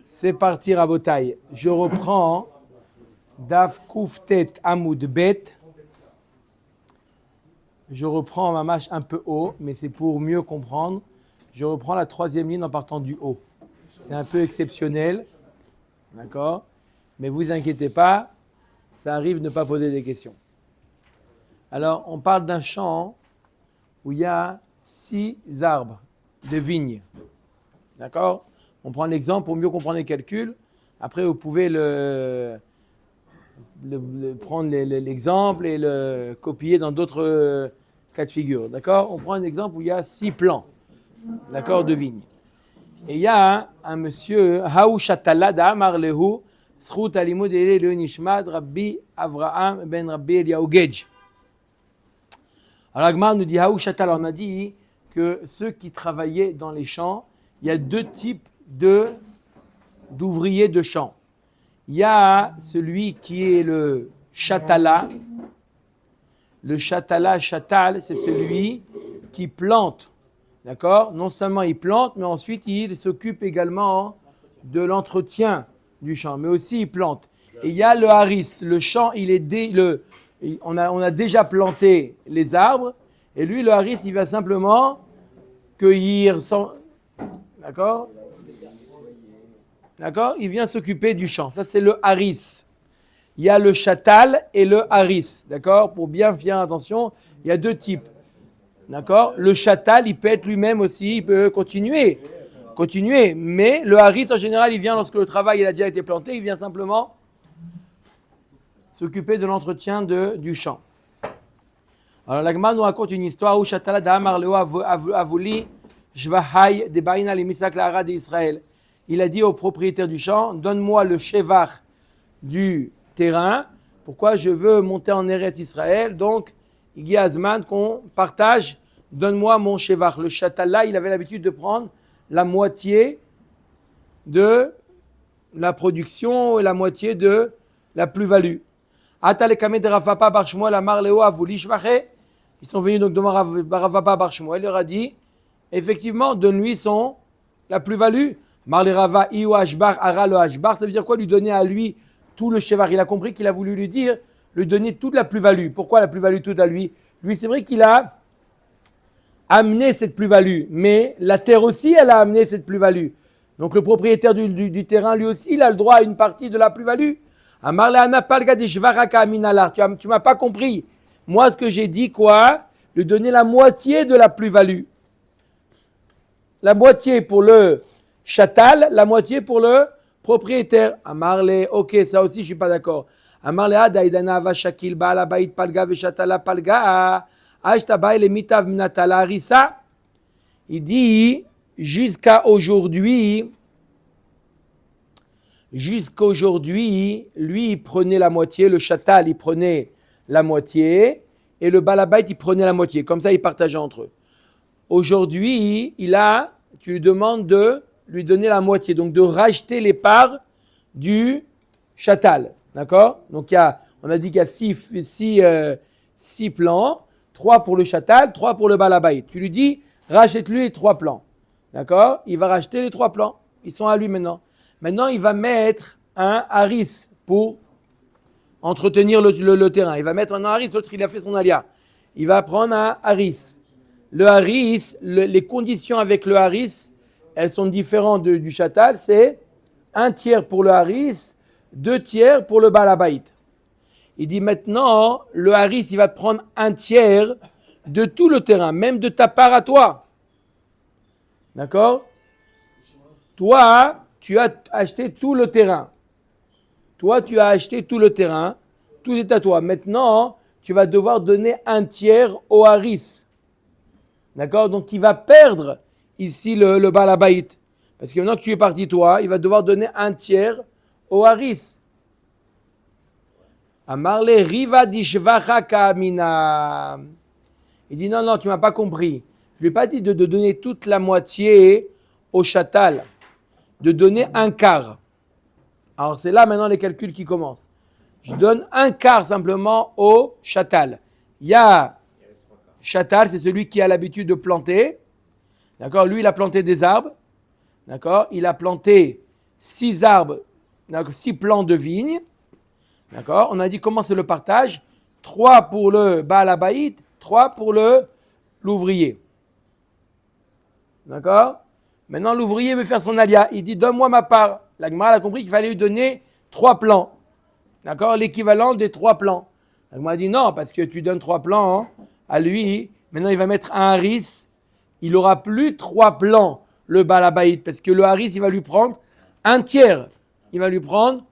C'est parti, Rabotai. Je reprends Daf Kouftet Amoud Bet. Je reprends ma mâche un peu haut, mais c'est pour mieux comprendre. Je reprends la troisième ligne en partant du haut. C'est un peu exceptionnel, d'accord? Mais vous inquiétez pas, ça arrive de ne pas poser des questions. Alors, on parle d'un champ où il y a 6 arbres de vignes, d'accord? On prend l'exemple pour mieux comprendre les calculs. Après, vous pouvez prendre l'exemple et le copier dans d'autres cas de figure, d'accord? On prend un exemple où il y a 6 plants, d'accord, de vignes. Et il y a un monsieur, Haou Shatalada Marlehu, Srout Alimud Ele Nishmat Rabbi Avraham ben Rabbi Eliyahu Gedj. Alors, Agmar nous dit Haou Shatal. On a dit que ceux qui travaillaient dans les champs, il y a 2 types d'ouvriers de champs. Il y a celui qui est le Shatala. Le Shatala, Shatal, c'est celui qui plante. D'accord? Non seulement il plante, mais ensuite il s'occupe également de l'entretien du champ. Mais aussi il plante. Et il y a le haris. Le champ, on a déjà planté les arbres. Et lui, le haris, il va simplement cueillir. D'accord? D'accord? Il vient s'occuper du champ. Ça, c'est le haris. Il y a le shatal et le haris. D'accord? Pour bien faire attention, il y a 2 types. D'accord? Le shatal, il peut être lui-même aussi, il peut continuer. Mais le haris, en général, il vient lorsque le travail il a déjà été planté, il vient simplement s'occuper de l'entretien du champ. Alors, l'Agma nous raconte une histoire où Shatala d'Amar Leo Avuli Jvahai de Baïna le Misak Lara d'Israël. Il a dit au propriétaire du champ, donne-moi le shevar du terrain. Pourquoi? Je veux monter en Eretz Israël. Donc, il y a Azman qu'on partage, donne-moi mon shevar. Le Shatala, il avait l'habitude de prendre la moitié de la production et la moitié de la plus-value. Ils sont venus donc devant Ravapa Bar Shmuel, il leur a dit, effectivement, donne-lui la plus-value. Marle Rava Iou Ashbar Ara le Ashbar, ça veut dire quoi? Lui donner à lui tout le shevar. Il a compris qu'il a voulu lui dire, lui donner toute la plus-value. Pourquoi la plus-value toute à lui? Lui, c'est vrai qu'il a amené cette plus-value, mais la terre aussi, elle a amené cette plus-value. Donc le propriétaire du terrain, lui aussi, il a le droit à une partie de la plus-value. Marle Ana Palga de Shvaraka Aminalar, tu m'as pas compris. Moi, ce que j'ai dit, quoi? Lui donner la moitié de la plus-value. La moitié pour le Shatal, la moitié pour le propriétaire. Amarle, ok, ça aussi je suis pas d'accord. Amarle, Adaïdana va Shakil Baala Baït Palga Veshatala Palga Ashtabaï le Mitav Minatala Arisa. Il dit jusqu'à aujourd'hui, lui il prenait la moitié, le Shatal il prenait la moitié et le Balabait il prenait la moitié. Comme ça ils partageaient entre eux. Aujourd'hui, tu lui demandes de lui donner la moitié, donc de racheter les parts du Shatal. D'accord? Donc on a dit qu'il y a 6 plans, 3 pour le Shatal, 3 pour le Balabait. Tu lui dis, rachète-lui les 3 plans. D'accord? Il va racheter les 3 plans. Ils sont à lui maintenant. Maintenant, il va mettre un haris pour entretenir le terrain. Il va mettre un haris, l'autre il a fait son alia. Il va prendre un haris. Le haris, les conditions avec le haris, elles sont différentes du Shatal. C'est 1/3 pour le haris, 2/3 pour le Balabait. Il dit maintenant, le haris, il va te prendre 1/3 de tout le terrain, même de ta part à toi. D'accord? Toi, tu as acheté tout le terrain. Tout est à toi. Maintenant, tu vas devoir donner 1/3 au haris. D'accord? Donc, il va perdre ici le Balabait. Parce que maintenant que tu es parti, toi, il va devoir donner 1/3 au haris. Amarle riva dishvacha kamina. Il dit non, tu m'as pas compris. Je lui ai pas dit de donner toute la moitié au Shatal. De donner 1/4. Alors, c'est là maintenant les calculs qui commencent. Je donne 1/4 simplement au Shatal. Il y a Shatal, c'est celui qui a l'habitude de planter. D'accord? Lui, il a planté des arbres. D'accord? Il a planté 6 arbres, 6 plants de vigne. D'accord? On a dit comment c'est le partage. 3 pour le Baal Habayit, 3 pour l'ouvrier. D'accord? Maintenant, l'ouvrier veut faire son alia. Il dit, donne-moi ma part. La Gemara a compris qu'il fallait lui donner 3 plants. D'accord? L'équivalent des 3 plants. La Gemara a dit, non, parce que tu donnes 3 plants à lui. Maintenant, il va mettre un haris. Il n'aura plus 3 plants, le Baal Habayit, parce que le haris, il va lui prendre un tiers. Il va lui prendre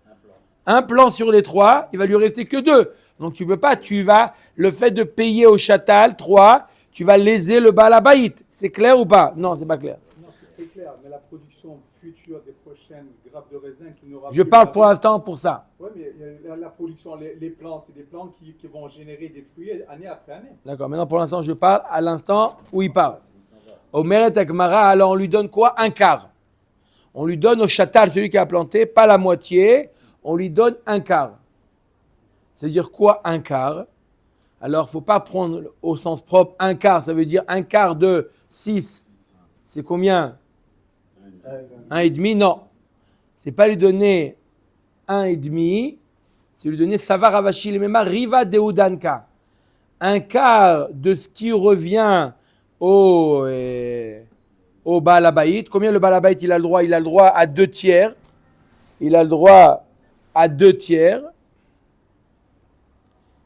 un plan sur les 3. Il va lui rester que 2. Donc, tu ne peux pas. Le fait de payer au Chatal 3, tu vas léser le Baal Habayit. C'est clair ou pas? Non, c'est pas clair. Non, c'est clair, mais la production future des prochaines grappes de raisin qui n'aura Je parle pour l'instant pour ça. Oui, mais la production, les plants, c'est des plants qui vont générer des fruits année après année. D'accord, maintenant pour l'instant je parle à l'instant où il parle. Au Meret Akmara, alors on lui donne quoi? Un quart. On lui donne au Chatal, celui qui a planté, pas la moitié, on lui donne un quart. C'est-à-dire quoi un quart? Alors il ne faut pas prendre au sens propre un quart, ça veut dire un quart de 6. C'est combien? 1,5, non. C'est pas lui donner 1,5, c'est lui donner Savar Avashi Lemema Riva Deudanka. Un quart de ce qui revient au Baal Habayit. Combien le Baal Habayit il a le droit? Il a le droit à 2 tiers. Il a le droit à 2 tiers.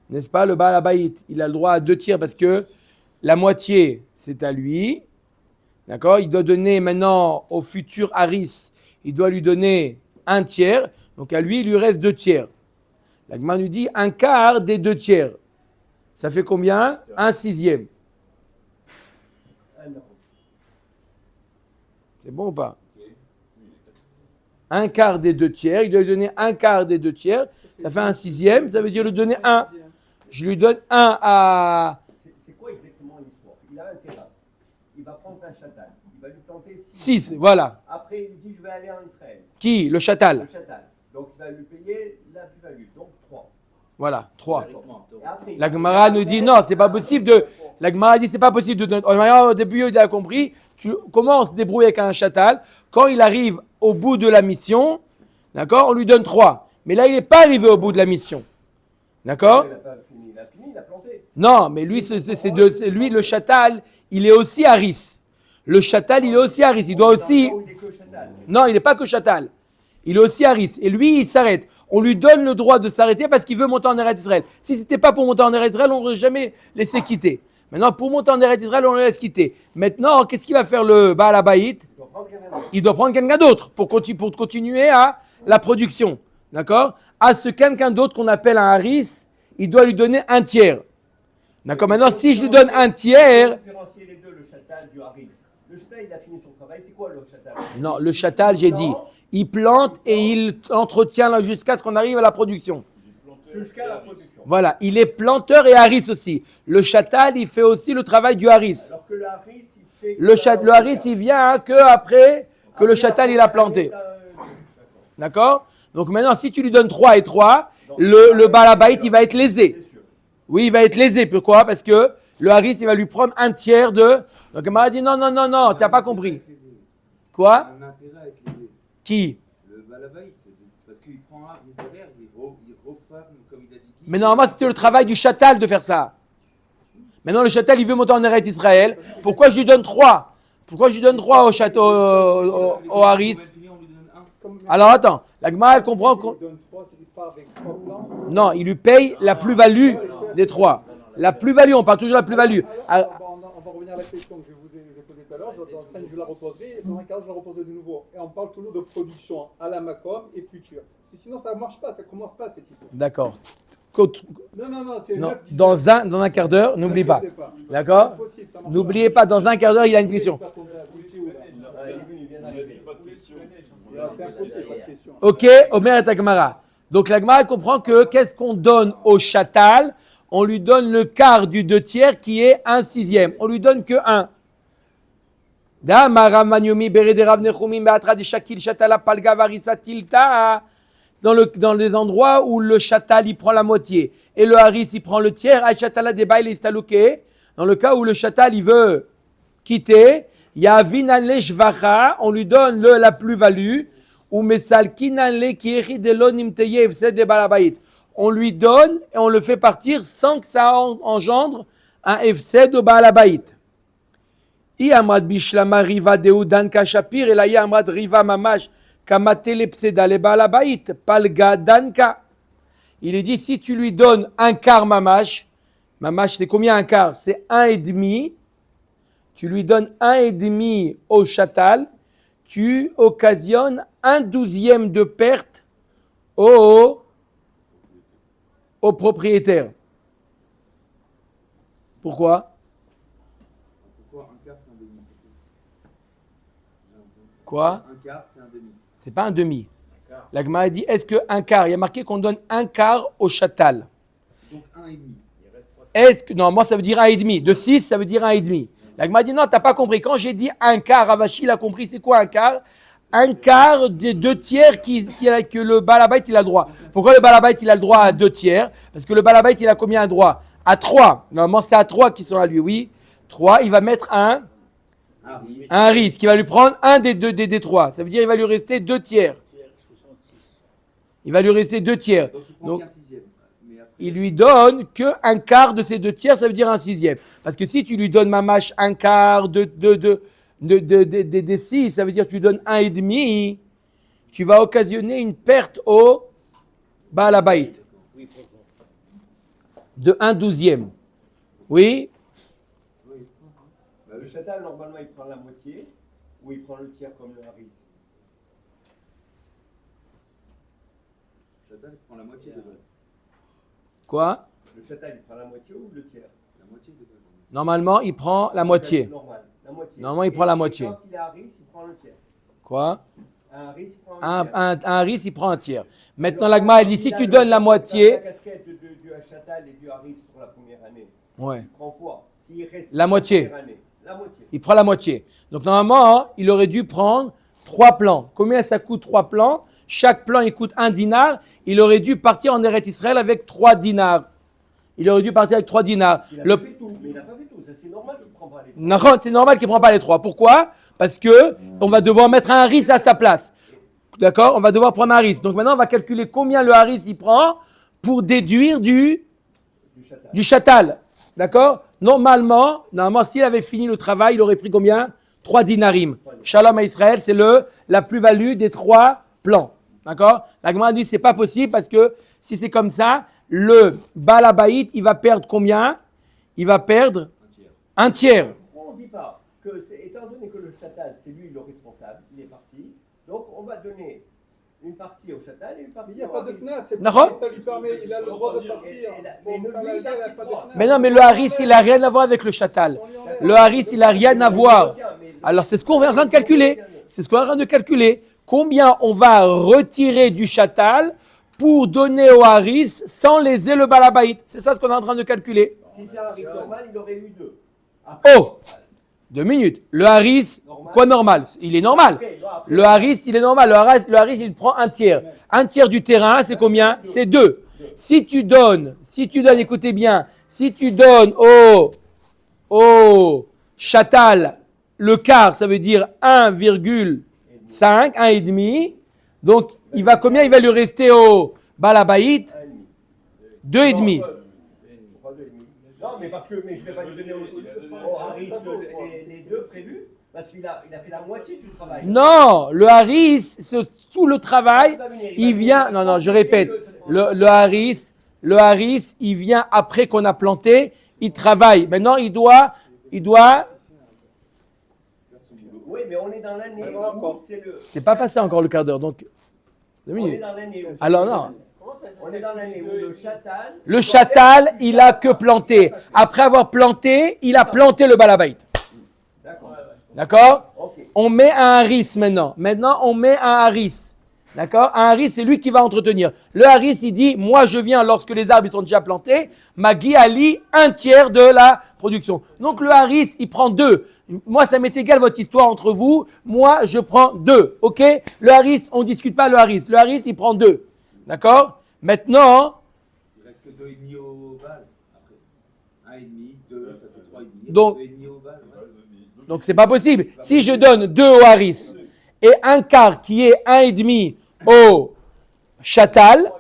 N'est-ce pas, le Baal Habayit? Il a le droit à 2 tiers parce que la moitié, c'est à lui. D'accord? Il doit donner maintenant au futur haris, il doit lui donner 1 tiers. Donc à lui, il lui reste 2 tiers. La Gemara nous dit un quart des 2 tiers. Ça fait combien? 1/6. C'est bon ou pas? Un quart des 2 tiers. Il doit lui donner un quart des 2 tiers. Ça fait 1/6. Ça veut dire lui donner 1. Je lui donne 1 à... C'est quoi exactement l'histoire? Il a un terrain. Il va prendre un chatal. Il va lui planter 6, voilà. Après, il dit je vais aller en Israël. Qui? Le Chatal. Le chatal. Donc il va lui payer la plus-value. Donc 3. Voilà, 3. Après, La Gemara nous dit non, c'est pas possible de... La Gemara dit c'est pas possible de donner... Au début, il a compris. Comment on se débrouille avec un Chatal? Quand il arrive au bout de la mission, d'accord, on lui donne 3. Mais là, il n'est pas arrivé au bout de la mission. D'accord? il n'a pas fini. Il a fini, il a planté. Non, mais lui, lui, le Chatal, il est aussi haris. Le Chatal, il est aussi haris. Il doit aussi... Il est que chatal. Non, il n'est pas que Chatal. Il est aussi haris. Et lui, il s'arrête. On lui donne le droit de s'arrêter parce qu'il veut monter en Eretz Israël. Si ce n'était pas pour monter en Eretz Israël, on n'aurait jamais laissé quitter. Maintenant, pour monter en Eretz Israël, on le laisse quitter. Maintenant, qu'est-ce qu'il va faire le Baal Habayit? Il doit prendre quelqu'un d'autre pour continuer à la production. D'accord? À ce quelqu'un d'autre qu'on appelle un haris, il doit lui donner 1 tiers. D'accord? Maintenant, si je lui donne 1 tiers... Différencier les deux, le chatal du haris. Le chatal, il a fini son travail. C'est quoi le chatal? Non, le Chatal, j'ai dit, il plante et il entretient là jusqu'à ce qu'on arrive à la production. Jusqu'à la production. Voilà, il est planteur et haris aussi. Le Chatal, il fait aussi le travail du haris. Alors que le haris, il fait... Le haris, il vient que après que le Chatal, il a planté. D'accord? Donc maintenant, si tu lui donnes 3 et 3, le Baal Habayit, il va être lésé. Oui, il va être lésé. Pourquoi? Parce que le haris, il va lui prendre 1 tiers de... Donc il m'a dit non, tu n'as pas compris. Quoi? Un intérêt avec les... Qui? Le Baal Habayit, parce qu'il prend un derrière, il referme, comme il a dit. Mais normalement, c'était le travail du Chatal de faire ça. Maintenant, le Chatal, il veut monter en Eretz Israël. Pourquoi je lui donne 3? Pourquoi je lui donne 3 au château, au haris? Alors attends, la Gemara, elle comprend qu'on... Il donne 3, c'est qu'il part avec 3 plants. Non, il lui paye la plus-value des 3. La plus-value, on parle toujours de la plus-value. Alors, on va revenir à la question que je vous ai posée tout à l'heure. Dans 5, je la reposerai. Et dans un quart, je la reposerai de nouveau. Et on parle toujours de production à la Macom et future. Sinon, ça ne marche pas. Ça ne commence pas cette histoire. D'accord. Non, c'est Non, 9, 10. dans un quart d'heure, n'oublie pas. D'accord? N'oubliez pas, dans un quart d'heure, il y a une question. C'est impossible, pas de question. Ok, Omer et Agmara. Donc la Gemara comprend que qu'est-ce qu'on donne au Chatal? On lui donne le quart du 2 tiers qui est 1/6. On lui donne que 1. Dans les endroits où le Chatal il prend la moitié et le haris il prend le tiers, dans le cas où le Chatal il veut quitter, on lui donne la plus-value, ou mesalkinan le kieri de lo nimteye efsed de balabait. On lui donne et on le fait partir sans que ça engendre un efsed au balabait. I amad bishlama riva deu danka shapir et la ya amad riva mamash kamatele pseda le balabait palga danka. Il est dit si tu lui donnes un quart mamash c'est combien un quart? C'est 1,5. Tu lui donnes 1,5 au chatal, tu occasionnes 1/12 de perte au propriétaire. Pourquoi? Pourquoi un quart c'est un demi? Quoi? Un quart c'est un demi. C'est pas un demi. La Gemara a dit est-ce que un quart? Il y a marqué qu'on donne un quart au chatal. Donc un et demi. Est-ce que non, moi ça veut dire 1,5. De 6, ça veut dire 1,5. La Gemara dit non, t'as pas compris. Quand j'ai dit un quart, Ravashi il a compris c'est quoi un quart? Un quart des 2/3 que le balabait il a le droit. Pourquoi le balabait il a le droit à 2/3? Parce que le balabait il a combien de droit? À 3. Normalement c'est à 3 qui sont à lui, oui. 3, il va mettre un risque. Il va lui prendre un des 3. Ça veut dire il va lui rester 2/3. Il va lui rester 2/3. Donc il prend Donc, qu'un sixième. Mais après, il lui donne qu'un quart de ces 2/3, ça veut dire un 6e. Parce que si tu lui donnes mamash un quart des 6, ça veut dire que tu lui donnes 1,5, tu vas occasionner une perte au balabait de 1/12. Oui? Bah, le chatal, normalement, il prend la moitié ou il prend le tiers comme le haris. Chatal prend la moitié de base. Quoi? Le chatal, il prend la moitié ou le tiers? La moitié de base. Normalement, il prend la moitié. Normal, la moitié. Normalement, il prend la Et moitié. quand il est haris, il prend le tiers. Quoi? Un haris, il prend le tiers. Un risque, il prend un tiers. Maintenant, l'agma, elle dit si tu donnes la moitié. La casquette du chatal et du haris pour la première année. Ouais. Il prend quoi? S'il reste La moitié. première année, la moitié. Il prend la moitié. Donc normalement, il aurait dû prendre 3 plans. Combien ça coûte 3 plans? Chaque plan, il coûte 1 dinar. Il aurait dû partir en Eretz Israël avec 3 dinars. Il aurait dû partir avec 3 dinars. Il a pas fait tout, mais il n'a pas fait tout. Ça, c'est normal qu'il ne prend pas les 3. Non, c'est normal qu'il ne prend pas les 3. Pourquoi? Parce que on va devoir mettre un haris à sa place. D'accord? On va devoir prendre un haris. Donc maintenant, on va calculer combien le haris il prend pour déduire du chatal. D'accord? Normalement, s'il avait fini le travail, il aurait pris combien? 3 dinarim. Shalom à Israël, c'est la plus-value des 3 plans. D'accord? La Gemara dit c'est pas possible parce que si c'est comme ça, le balabait, il va perdre combien? Il va perdre un tiers. Pourquoi on ne dit pas que, étant donné que le chatal, c'est lui le responsable, il est parti, donc on va donner une partie au chatal et une partie Il n'y a au pas de haris. knas, c'est D'accord. ça lui permet, il a le droit de partir. Pour mais faire la lui, il a guerre, il n'y a ses pas de droits. knas. Mais non, mais le haris, il n'a rien à voir avec le chatal. Le haris, il n'a rien à voir. Alors, c'est ce qu'on est en train de calculer. C'est ce qu'on est en train de calculer. Combien on va retirer du chatal pour donner au haris sans léser le balabait. C'est ça ce qu'on est en train de calculer. Si c'est un haris normal, il aurait eu 2. Oh 2 minutes. Le haris, quoi normal? Il est normal. Le haris, il est normal. Le haris, il prend un tiers. Un tiers du terrain, c'est combien? C'est 2. Si tu donnes, écoutez bien, si tu donnes au chatal le quart, ça veut dire 1,5, 1,5. Donc, il va combien? Il va lui rester au balabait 2,5. Non, mais parce que je ne vais pas lui donner au haris les 2 prévus, parce qu'il a fait la moitié du travail. Non, le haris, tout le travail, il vient. Non, je répète. Le haris, il vient après qu'on a planté. Il travaille. Maintenant, il doit. Oui, mais on est dans l'année où c'est le. C'est pas passé encore le quart d'heure, donc 2 On est minutes. dans l'année où. Alors non. On est dans l'année où le chatal. Le chatal, il a que planté. Après avoir planté, il a planté le balabait. D'accord. D'accord? Ok. On met un haris maintenant. Maintenant, on met un haris. D'accord? Un haris, c'est lui qui va entretenir. Le haris, il dit, moi je viens lorsque les arbres ils sont déjà plantés. Magi Ali, 1/3 de la production. Donc le haris, il prend 2. Moi, ça m'est égal votre histoire entre vous. Moi, je prends 2. OK? Le haris, on ne discute pas le haris. Le haris, il prend 2. D'accord? Maintenant, Il reste que 2,5 au bal. Après. 1,5, 2, ça fait 3,5. Donc- 2,5 au bal. Ouais. donc c'est pas possible. Si je donne 2 au haris et un quart qui est 1,5 au chatal,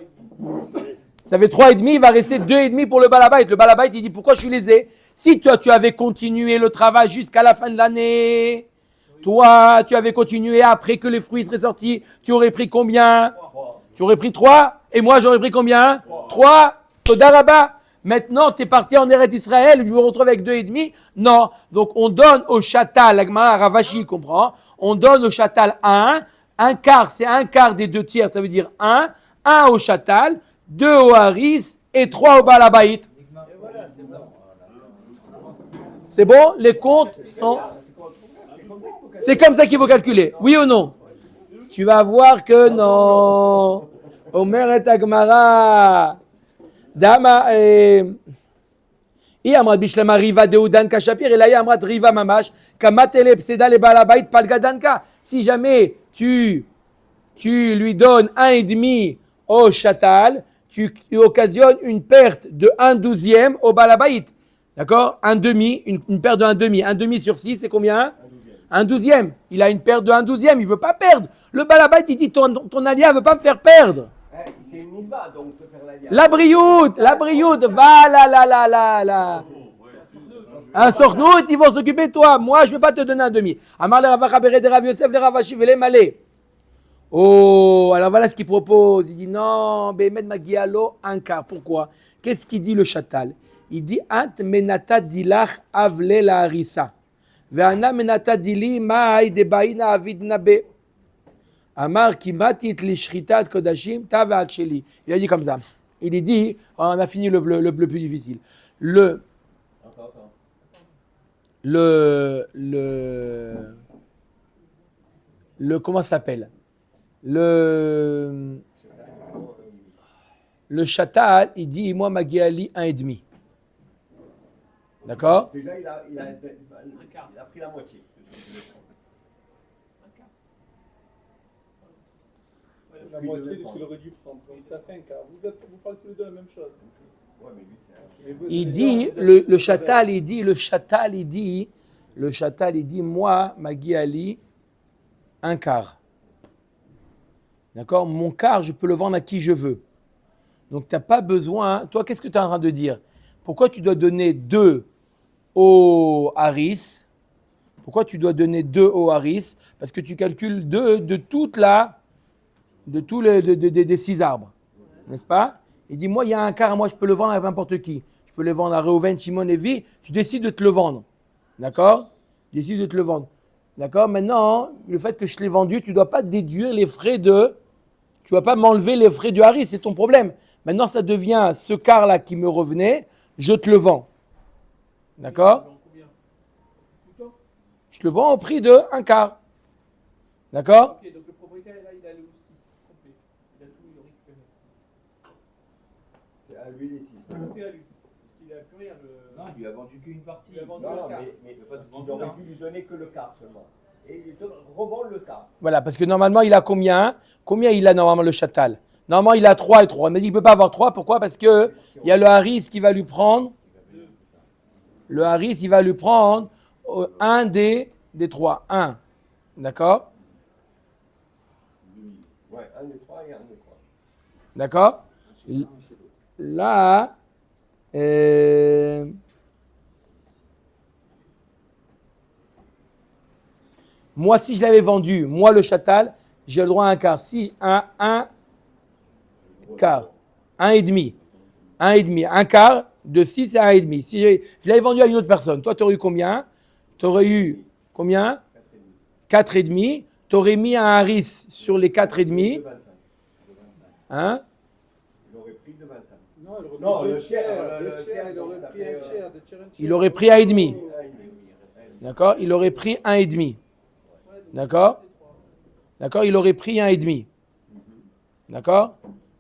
ça fait 3,5, il va rester 2,5 pour le balabait. Le balabait, il dit pourquoi je suis lésé? Si toi, tu avais continué le travail jusqu'à la fin de l'année, toi, tu avais continué après que les fruits seraient sortis, tu aurais pris combien? Tu aurais pris 3, et moi, j'aurais pris combien? 3, Todaraba. Maintenant, tu es parti en Eretz Israël, je me retrouve avec 2,5. Non. Donc, on donne au chatal, la Gemara Ravashi comprend, on donne au chatal 1. Un quart, c'est un quart des 2 tiers, ça veut dire 1. 1 au chatal, 2 au haris et 3 au balabait. C'est bon? Les comptes sont... C'est comme ça qu'il faut calculer. Oui ou non? Tu vas voir que non. Omer et Agmara. Dama et Amrat Bishlama Riva Deudan Kashapir et là Amrat Riva Mamash Kamatele Pseda le Balabait Palgadanka. Si jamais tu lui donnes 1,5 au chatal, tu occasionnes une perte de 1/12 au Balabait. D'accord? 1/2, une perte de 1/2. 1/2 sur 6, c'est combien? 1/12. Il a une perte de 1/12. Il ne veut pas perdre. Le Balabait, il dit ton alia ne veut pas me faire perdre. C'est une misba, donc on peut faire La brioute, va là. Un sornout, ils vont s'occuper de toi. Moi, je ne vais pas te donner 1/2. Amar le Ravacha Beret de Rav Yosef, le Ravashi Vele Malé. Oh, alors voilà ce qu'il propose. Il dit non, Behemet Magialo, un quart. Pourquoi? Qu'est-ce qu'il dit le chatal? Il dit Ant menata dilach avle la harissa. Ve'ana menata dili ma'ay de baina avid nabe. Amar kimatit li shritat kodashim tava aksheli. Il a dit comme ça. Il dit, on a fini le plus difficile. Le comment ça s'appelle? Le chatal, il dit, moi, Magiali 1,5. D'accord? Déjà, il a pris la moitié. La moitié de ce qu'il aurait dû prendre. Donc ça fait un quart. Vous parlez tous les deux la même chose. Ouais, mais lui, Il dit, le chatal, il dit, moi, Magui Ali, un quart. D'accord? Mon quart, je peux le vendre à qui je veux. Donc, tu n'as pas besoin. Toi, qu'est-ce que tu es en train de dire? Pourquoi tu dois donner 2 au haris? Pourquoi tu dois donner 2 au haris? Parce que tu calcules 2 de toute la. De tous des 6 arbres, n'est-ce pas? Il dit, moi, il y a un quart, moi, je peux le vendre à n'importe qui. Je peux le vendre à Reuven, Shimon, Lévi, je décide de te le vendre. D'accord? Je décide de te le vendre. D'accord? Maintenant, le fait que je te l'ai vendu, tu ne dois pas déduire les frais de... Tu ne dois pas m'enlever les frais du haris, c'est ton problème. Maintenant, ça devient ce quart-là qui me revenait, je te le vends. D'accord? Je te le vends au prix de un quart. D'accord? Ok, donc le propriétaire, là, il a le 6 complet. Il a tout, il aurait récupéré. c'est à lui les 6. C'est monté à lui. Il n'a plus rien. Non, il lui a vendu qu'une partie. Il a vendu Non, le quart. mais Il veut pas te il vendre aurait là. dû lui donner que le quart seulement. Et il revend le quart. Voilà, parce que normalement, il a combien? Combien il a normalement le chatal? Normalement, il a 3 et 3. Il m'a dit qu'il ne peut pas avoir 3. Pourquoi? Parce qu'il y a le haris qui va lui prendre. Le haris, il va lui prendre un des 3. 1. D'accord? Ouais, 1 des 3 et 1 des 3. D'accord? Là, moi, si je l'avais vendu, moi le chatal, j'ai le droit à un quart. Si un quart, 1,5. 1,5. Un quart de 6 à 1,5. Si je l'avais vendu à une autre personne, toi, tu aurais eu combien? Tu aurais eu combien? 4,5. Tu aurais mis un haris sur les 4,5. Hein? Il aurait pris de 25. Non, le tiers, il aurait pris un tiers. Il aurait pris 1,5. D'accord? Il aurait pris 1,5. D'accord? D'accord? Il aurait pris 1,5. D'accord?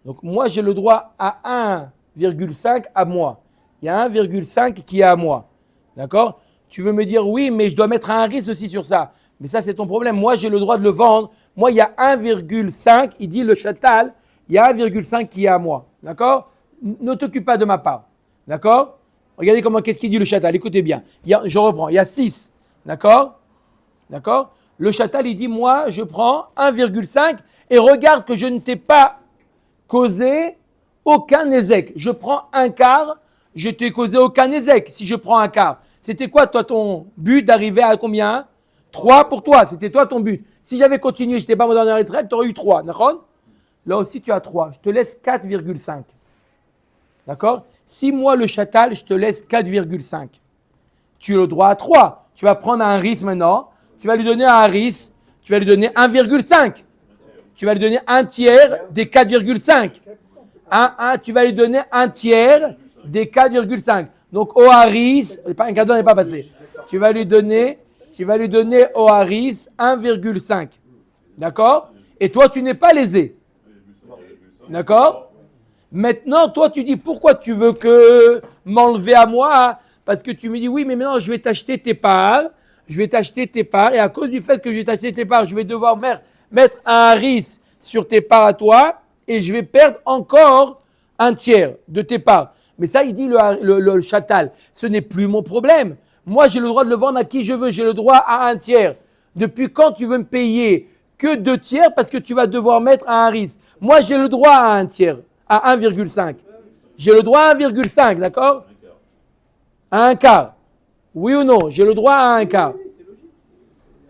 Donc, moi, j'ai le droit à 1,5 à moi. Il y a 1,5 qui est à moi. D'accord? Tu veux me dire, oui, mais je dois mettre un risque aussi sur ça. Mais ça, c'est ton problème. Moi, j'ai le droit de le vendre. Moi, il y a 1,5. Il dit le chatal, il y a 1,5 qui est à moi. D'accord? Ne t'occupe pas de ma part. D'accord? Regardez qu'est-ce qu'il dit le chatal. Écoutez bien. Je reprends. Il y a 6. D'accord? D'accord? Le chatal, il dit, moi, je prends 1,5 et regarde que je ne t'ai pas causé aucun ézec. Je prends un quart, je t'ai causé aucun ézec si je prends un quart. C'était quoi, toi, ton but d'arriver à combien? 3 pour toi, c'était toi ton but. Si j'avais continué, je n'étais pas dans Israël, tu aurais eu 3, d'accord? Là aussi, tu as 3. Je te laisse 4,5. D'accord? Si moi, le chatal, je te laisse 4,5. Tu as le droit à 3. Tu vas prendre un riz maintenant. Tu vas lui donner un riz. Tu vas lui donner 1,5. Tu vas lui donner un tiers des 4,5. Tu vas lui donner un tiers des 4,5. Donc, au haris, un cadeau n'est pas passé. Tu vas lui donner au haris 1,5. D'accord? Et toi, tu n'es pas lésé. D'accord? Maintenant, toi, tu dis pourquoi tu veux que m'enlever à moi? Parce que tu me dis oui, mais maintenant, je vais t'acheter tes parts. Et à cause du fait que je vais t'acheter tes parts, je vais devoir mettre un risque sur tes parts à toi et je vais perdre encore un tiers de tes parts. Mais ça, il dit le chatal, ce n'est plus mon problème. Moi, j'ai le droit de le vendre à qui je veux. J'ai le droit à un tiers. Depuis quand tu veux me payer que 2 tiers parce que tu vas devoir mettre à un risque? Moi, j'ai le droit à un tiers, à 1,5. J'ai le droit à 1,5, d'accord? À un quart. Oui ou non? J'ai le droit à un quart.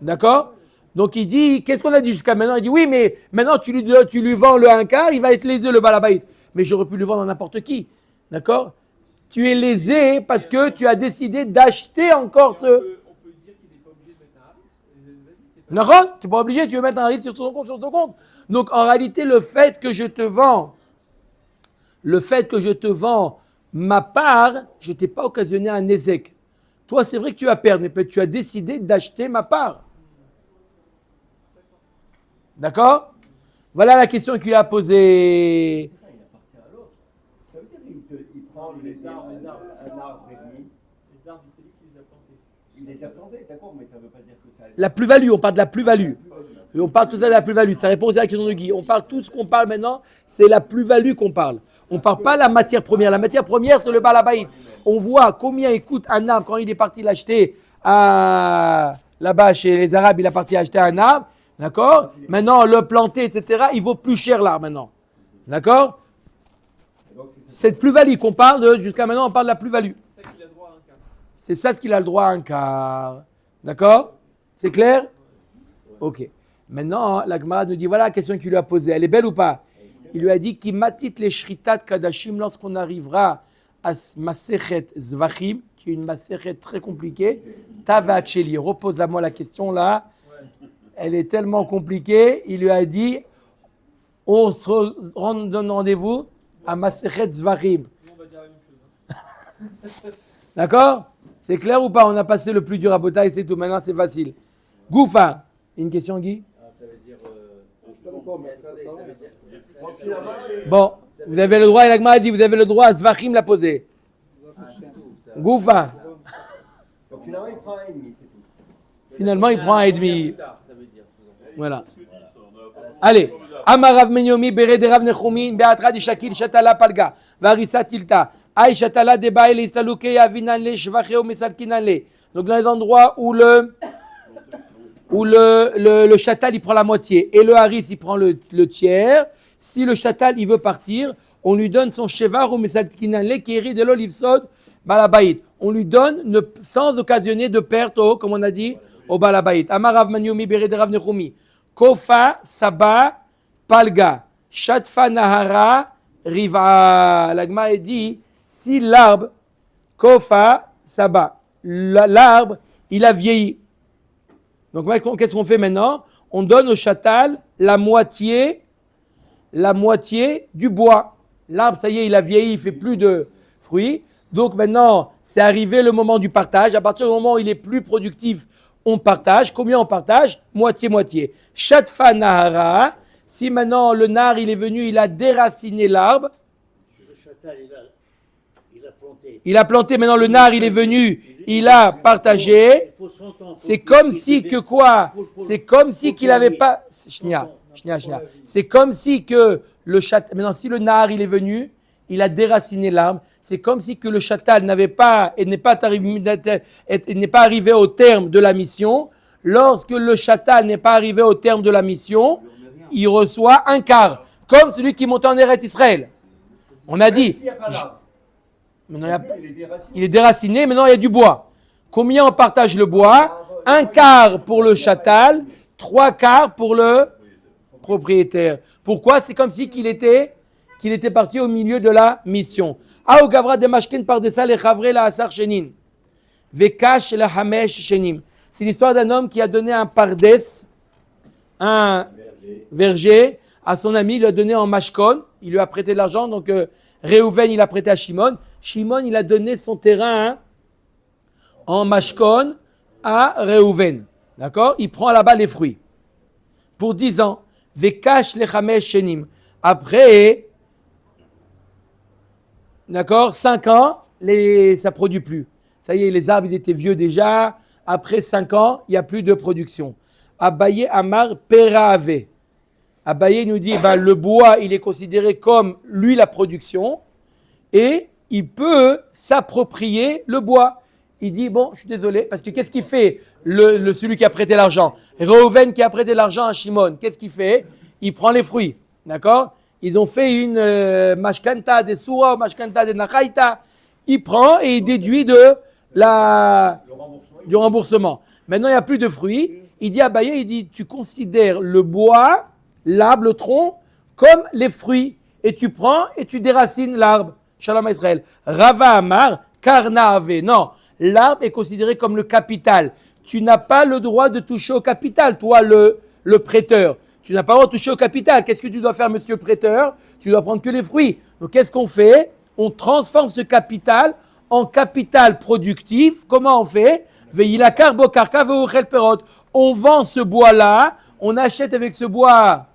D'accord? Donc il dit, qu'est-ce qu'on a dit jusqu'à maintenant? Il dit oui, mais maintenant tu lui vends le un quart, il va être lésé le balabait. Mais j'aurais pu le vendre à n'importe qui. D'accord? Tu es lésé parce que tu as décidé d'acheter encore ce. On peut dire qu'il n'est pas obligé de mettre un risque. D'accord? Tu n'es pas obligé, tu veux mettre un risque sur ton compte. Donc en réalité, le fait que je te vends ma part, je ne t'ai pas occasionné un ézec. Toi, c'est vrai que tu vas perdre, mais tu as décidé d'acheter ma part. D'accord? Voilà la question qu'il a posée. Il appartient à l'autre. Ça veut dire qu'il prend un arbre et demi. Les arbres, c'est lui qui les a plantés. Il les a plantés, d'accord, mais ça ne veut pas dire que ça. La plus-value, on parle de la plus-value. Et on parle tout ça de la plus-value. Ça répond aussi à la question de Guy. On parle tout ce qu'on parle maintenant, c'est la plus-value qu'on parle. On ne parle pas de la matière première. La matière première, c'est le balabait. On voit combien il coûte un arbre quand il est parti l'acheter là-bas chez les Arabes. Il est parti acheter un arbre. D'accord? Maintenant, le planter, etc., il vaut plus cher l'arbre maintenant. D'accord? Cette plus-value qu'on parle jusqu'à maintenant, on parle de la plus-value. C'est ça qu'il a droit à un quart. C'est ça ce qu'il a le droit à un quart. D'accord? C'est clair? Ok. Maintenant, la Gemara nous dit, voilà la question qu'il lui a posée. Elle est belle ou pas? Il lui a dit, qui matit les shritat kadashim lorsqu'on arrivera à Masechet Zvachim, qui est une Masechet très compliquée. Tavacheli, repose à moi la question là. Elle est tellement compliquée. Il lui a dit, on se donne rendez-vous à Masechet Zvachim. Nous, on va dire la même chose. D'accord? C'est clair ou pas? On a passé le plus dur à Botaï, c'est tout. Maintenant, c'est facile. Goufa. Une question, Guy? Ça veut dire. Bon, vous avez le droit, et l'Agma a dit, vous avez le droit à Zvachim la poser. Goufa. Donc finalement, il prend un et demi, c'est tout. Finalement, il prend un et demi. Ça veut dire. Voilà. Allez. Amarav Menyomi, Bere de Rav Nechomin, Beatra di Shakil, Shatala Palga, Varisa Tilta, Aï Shatala de Baile, Saluke, Yavinanle, Shvacheo, Mesalkinanle. Donc, dans les endroits où le chatal, il prend la moitié et le haris, il prend le tiers. Si le chatal, il veut partir, on lui donne son shevar ou mesalkinanle qui hérite de l'olivsod balabait. On lui donne sans occasionner de perte comme on a dit, au balabait. Amarav Manyomi Bered Rav Nechumi. Kofa Saba Palga. Shatfa Nahara Riva. L'agma dit, si l'arbre, Kofa Saba, l'arbre, il a vieilli. Donc, qu'est-ce qu'on fait maintenant? On donne au chatal la moitié du bois. L'arbre, ça y est, il a vieilli, il ne fait plus de fruits. Donc maintenant, c'est arrivé le moment du partage. À partir du moment où il est plus productif, on partage. Combien on partage? Moitié-moitié. Shatfa Nahara. Si maintenant le nar, il est venu, il a déraciné l'arbre. Le chatal, il a planté. Il a planté, maintenant le nar, il est venu, il a partagé. C'est comme si que quoi? C'est comme si qu'il n'avait pas... C'est comme si que le chatal... Maintenant, si le nar, il est venu, il a déraciné l'arbre. C'est comme si que le chatal n'avait pas... et n'est pas arrivé au terme de la mission. Lorsque le chatal n'est pas arrivé au terme de la mission, il reçoit un quart, comme celui qui montait en Eretz Israël. On a dit, S'il n'y a pas d'arbre, maintenant, il y a- il est déraciné. il est déraciné, maintenant il y a du bois. Combien on partage le bois? Un quart pour le chatal, 3 quarts pour le propriétaire. Pourquoi? C'est comme si qu'il était parti au milieu de la mission. Ah, au Gavra de Mashken par des salles et Chavre la Asar Shenin. Vekash la Hamesh Shenim. C'est l'histoire d'un homme qui a donné un pardes, un verger, à son ami, il lui a donné en Mashkon, il lui a prêté de l'argent, donc Réhouven il a prêté à Shimon. Shimon il a donné son terrain en Mashkon à Réhouven. D'accord? Il prend là-bas les fruits. Pour 10 ans. Vekash le Hamesh Shenim. Après, d'accord, 5 ans, ça ne produit plus. Ça y est, les arbres ils étaient vieux déjà. Après 5 ans, il n'y a plus de production. Abaye Amar Perave. Abaye nous dit, le bois, il est considéré comme, lui, la production. Et il peut s'approprier le bois. Il dit, bon, je suis désolé, parce que qu'est-ce qu'il fait, celui qui a prêté l'argent? Reuven qui a prêté l'argent à Shimon, qu'est-ce qu'il fait? Il prend les fruits, d'accord? Ils ont fait une mashkanta des soura, mashkanta des nachaïta. Il prend et il déduit du remboursement. Maintenant, il n'y a plus de fruits. Il dit à Abaye, il dit, tu considères le bois, l'arbre, le tronc, comme les fruits. Et tu prends et tu déracines l'arbre. Shalom Israël. Rava Amar, Karna Ave. Non, l'arbre est considéré comme le capital. Tu n'as pas le droit de toucher au capital, toi, le prêteur. Tu n'as pas le droit de toucher au capital. Qu'est-ce que tu dois faire, monsieur le prêteur? Tu dois prendre que les fruits. Donc, qu'est-ce qu'on fait? On transforme ce capital en capital productif. Comment on fait? On vend ce bois-là, on achète avec ce bois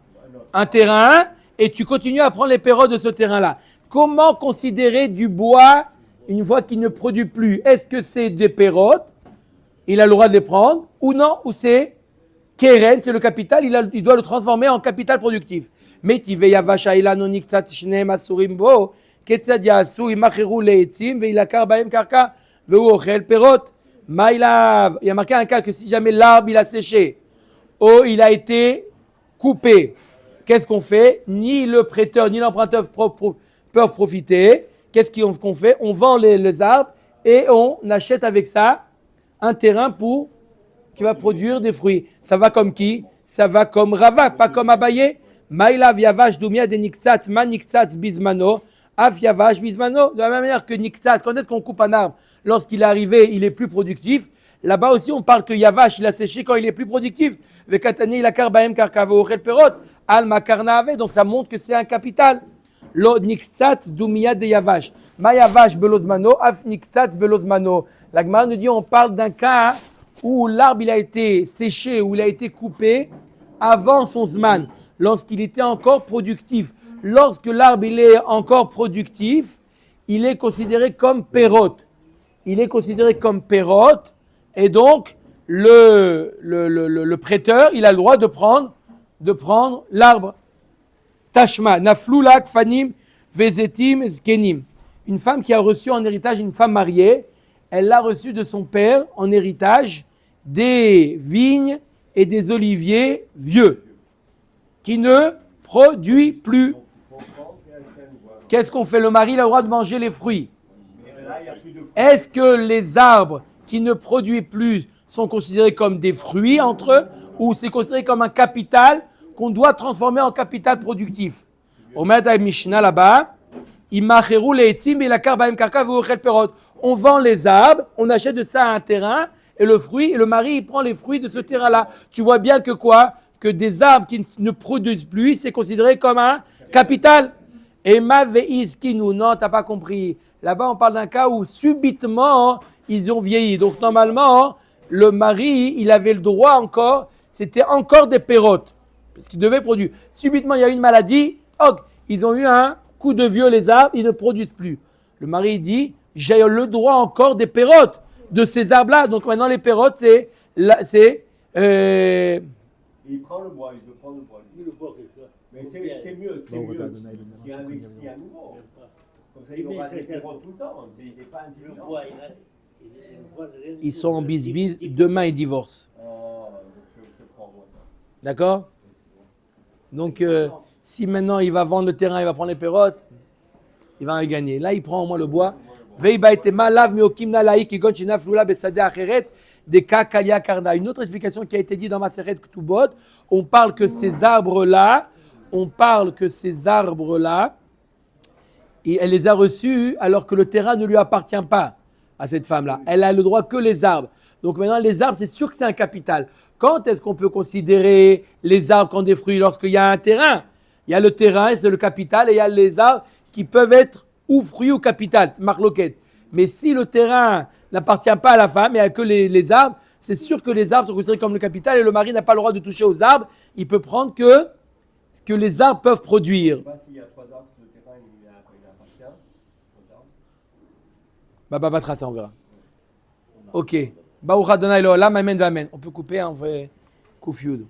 un terrain et tu continues à prendre les pérodes de ce terrain-là. Comment considérer du bois une fois qu'il ne produit plus? Est-ce que c'est des pérodes? Il a le droit de les prendre ou non? Ou c'est Keren, c'est le capital, il doit le transformer en capital productif. Mais il y a marqué un cas que si jamais l'arbre il a séché ou il a été coupé, qu'est-ce qu'on fait? Ni le prêteur ni l'emprunteur peuvent profiter. Qu'est-ce qu'on fait? On vend les arbres et on achète avec ça un terrain qui va produire des fruits. Ça va comme qui? Ça va comme Rava, pas comme Abaye. Maïlav yavash dumia de niktsat man niktsat bismano. Af yavash bismano. De la même manière que niktsat, quand est-ce qu'on coupe un arbre? Lorsqu'il est arrivé, il est plus productif. Là-bas aussi, on parle que Yavash, il a séché quand il est plus productif. Vekatani, il a karbaem karkavo ochel perot. Al makarnave. Donc ça montre que c'est un capital. Lo niktsat dumia de Yavash. Ma Yavash belozmano, af niktsat belozmano. La Gemara nous dit, on parle d'un cas où l'arbre il a été séché, où il a été coupé avant son zman, lorsqu'il était encore productif. Lorsque l'arbre il est encore productif, il est considéré comme perot. Il est considéré comme pérote et donc le prêteur, il a le droit de prendre l'arbre. Tashma, naflulak fanim vezetim zkenim. Une femme qui a reçu en héritage, une femme mariée, elle l'a reçu de son père en héritage des vignes et des oliviers vieux qui ne produisent plus. Qu'est-ce qu'on fait? Le mari il a le droit de manger les fruits. Est-ce que les arbres qui ne produisent plus sont considérés comme des fruits entre eux ou c'est considéré comme un capital qu'on doit transformer en capital productif? Au Mada Mishnah là-bas, on vend les arbres, on achète de ça à un terrain et le mari il prend les fruits de ce terrain-là. Tu vois bien que quoi? Que des arbres qui ne produisent plus, c'est considéré comme un capital. Et ma veiskinu, non, t'as pas compris. Là-bas, on parle d'un cas où subitement, ils ont vieilli. Donc, normalement, le mari, il avait le droit encore, c'était encore des pérotes, parce qu'il devait produire. Subitement, il y a eu une maladie, ils ont eu un coup de vieux, les arbres, ils ne produisent plus. Le mari, il dit, j'ai le droit encore des pérotes de ces arbres-là. Donc, maintenant, les pérotes, Il prend le bois, il veut prendre le bois. Mais c'est mieux qu'il investit à nouveau. Comme ça, il aura des pérotes tout le temps. Il n'est pas intelligent. Ils sont en bis-bis, demain ils divorcent. Oh. D'accord? Donc, si maintenant il va vendre le terrain, il va prendre les pérotes, il va en gagner. Là, il prend au moins le bois. Une autre explication qui a été dite dans Maseret Ketubot, on parle que ces arbres-là, et elle les a reçus alors que le terrain ne lui appartient pas à cette femme-là. Elle a le droit que les arbres. Donc maintenant, les arbres, c'est sûr que c'est un capital. Quand est-ce qu'on peut considérer les arbres comme des fruits? Lorsqu'il y a un terrain. Il y a le terrain, c'est le capital, et il y a les arbres qui peuvent être ou fruits ou capital, marloquette. Mais si le terrain n'appartient pas à la femme, il n'y a que les arbres, c'est sûr que les arbres sont considérés comme le capital et le mari n'a pas le droit de toucher aux arbres. Il peut prendre que ce que les arbres peuvent produire. Je ne sais pas s'il y a 3 arbres, le terrain il appartient. Bah, battra ça, on verra. Ok. Baruch Adonai Leolam, amen, amen. On peut couper, on fait Kouf Yud.